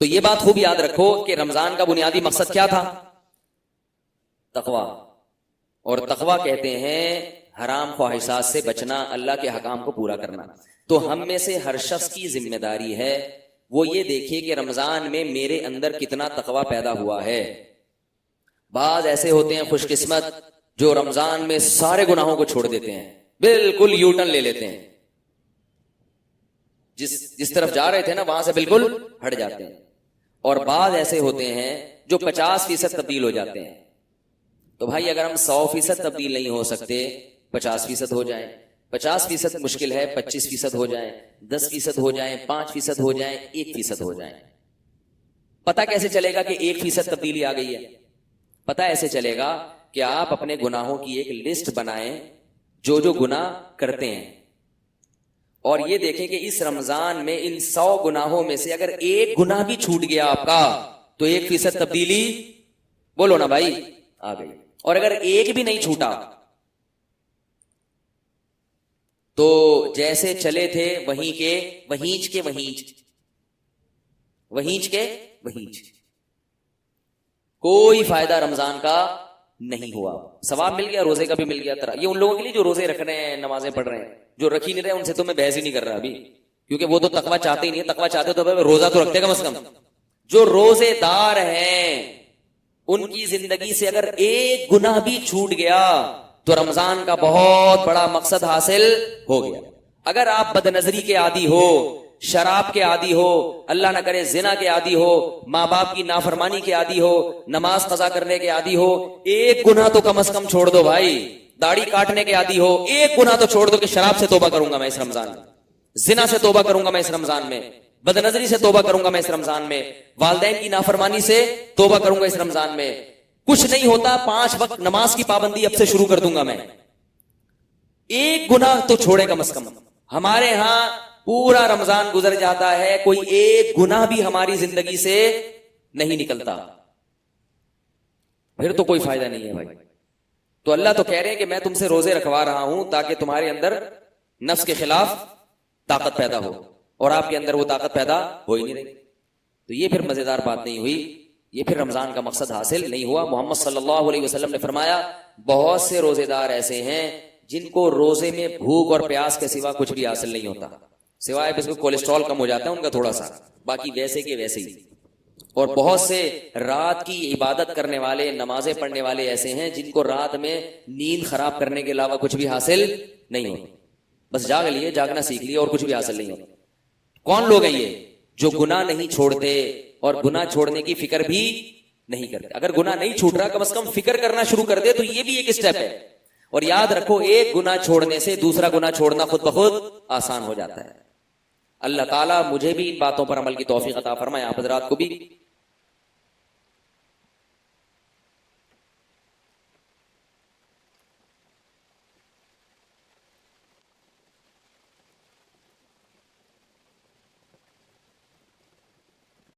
تو یہ بات خوب یاد رکھو کہ رمضان کا بنیادی مقصد کیا تھا؟ تقویٰ. اور تقویٰ کہتے ہیں حرام خواہشات سے بچنا، اللہ کے حکام کو پورا کرنا. تو ہم میں سے ہر شخص کی ذمہ داری ہے وہ یہ دیکھے کہ رمضان میں میرے اندر کتنا تقویٰ پیدا ہوا ہے. بعض ایسے ہوتے ہیں خوش قسمت جو رمضان میں سارے گناہوں کو چھوڑ دیتے ہیں، بالکل یو ٹرن لے لیتے ہیں، جس طرف جا رہے تھے نا وہاں سے بالکل ہٹ جاتے ہیں. اور بعض ایسے ہوتے ہیں جو 50% تبدیل ہو جاتے ہیں. تو بھائی اگر ہم 100% تبدیل نہیں ہو سکتے 50% ہو جائیں، 50% مشکل ہے 25% ہو جائیں، 10% ہو جائیں، 5% ہو جائیں، 1% ہو جائیں. پتہ کیسے چلے گا کہ 1% تبدیلی آ گئی ہے؟ پتہ ایسے چلے گا کہ آپ اپنے گناہوں کی ایک لسٹ بنائیں جو گناہ کرتے ہیں، اور یہ دیکھیں کہ اس رمضان میں ان 100 گناہوں میں سے اگر ایک گناہ بھی چھوٹ گیا آپ کا تو 1% تبدیلی بولو نا بھائی آ گئی. اور اگر ایک بھی نہیں چھوٹا تو جیسے چلے تھے وہیں کے وہیں کوئی فائدہ رمضان کا نہیں ہوا. ثواب مل گیا، روزے کا بھی مل گیا. یہ ان لوگوں کے لیے جو روزے رکھ رہے ہیں، نمازیں پڑھ رہے ہیں. جو رکھ ہی نہیں رہے ان سے تو میں بحث ہی نہیں کر رہا ابھی، کیونکہ وہ تو تقویٰ چاہتے ہی نہیں. تقویٰ چاہتے تو روزہ تو رکھتے کم از کم. جو روزے دار ہیں ان کی زندگی سے اگر ایک گناہ بھی چھوٹ گیا تو رمضان کا بہت بڑا مقصد حاصل ہو گیا. اگر آپ بد نظری کے عادی ہو، شراب کے عادی ہو، اللہ نہ کرے زنا کے عادی ہو، ماں باپ کی نافرمانی کے عادی ہو، نماز قضا کرنے کے عادی ہو، ایک گناہ تو کم از کم چھوڑ دو بھائی. داڑھی کاٹنے کے عادی ہو، ایک گناہ تو چھوڑ دو کہ شراب سے توبہ کروں گا میں اس رمضان میں، زنا سے توبہ کروں گا میں اس رمضان میں، بد نظری سے توبہ کروں گا میں اس رمضان میں، والدین کی نافرمانی سے توبہ کروں گا اس رمضان میں. کچھ نہیں ہوتا 5 وقت نماز کی پابندی اب سے شروع کر دوں گا میں. ایک گناہ تو چھوڑے کم از کم. ہمارے ہاں پورا رمضان گزر جاتا ہے کوئی ایک گناہ بھی ہماری زندگی سے نہیں نکلتا، پھر تو کوئی فائدہ نہیں ہے بھائی. تو اللہ تو کہہ رہے ہیں کہ میں تم سے روزے رکھوا رہا ہوں تاکہ تمہارے اندر نفس کے خلاف طاقت پیدا ہو، اور آپ کے اندر وہ طاقت پیدا ہو ہی نہیں رہی. تو یہ پھر مزیدار بات نہیں ہوئی، یہ پھر رمضان کا مقصد حاصل نہیں ہوا. محمد صلی اللہ علیہ وسلم نے فرمایا بہت سے روزے دار ایسے ہیں جن کو روزے میں بھوک اور پیاس کے سوا کچھ بھی حاصل نہیں ہوتا، سوائے اس کو کولیسٹرول کم ہو جاتا ہے ان کا تھوڑا سا، باقی ویسے کے ویسے ہی. اور بہت سے رات کی عبادت کرنے والے، نمازیں پڑھنے والے ایسے ہیں جن کو رات میں نیند خراب کرنے کے علاوہ کچھ بھی حاصل نہیں ہوتا. بس جاگ لیے، جاگنا سیکھ لیے اور کچھ بھی حاصل نہیں ہوتا. کون لوگ ہیں یہ؟ جو گناہ نہیں چھوڑتے اور گناہ چھوڑنے کی فکر بھی نہیں کرتے. اگر گناہ نہیں چھوٹ رہا کم از کم فکر کرنا شروع کر دے تو یہ بھی ایک اسٹیپ ہے. اور یاد رکھو ایک گناہ چھوڑنے سے دوسرا گناہ چھوڑنا خود بخود آسان ہو جاتا ہے. اللہ تعالیٰ مجھے بھی ان باتوں پر عمل کی توفیق عطا فرمائے، آپ حضرات کو بھی.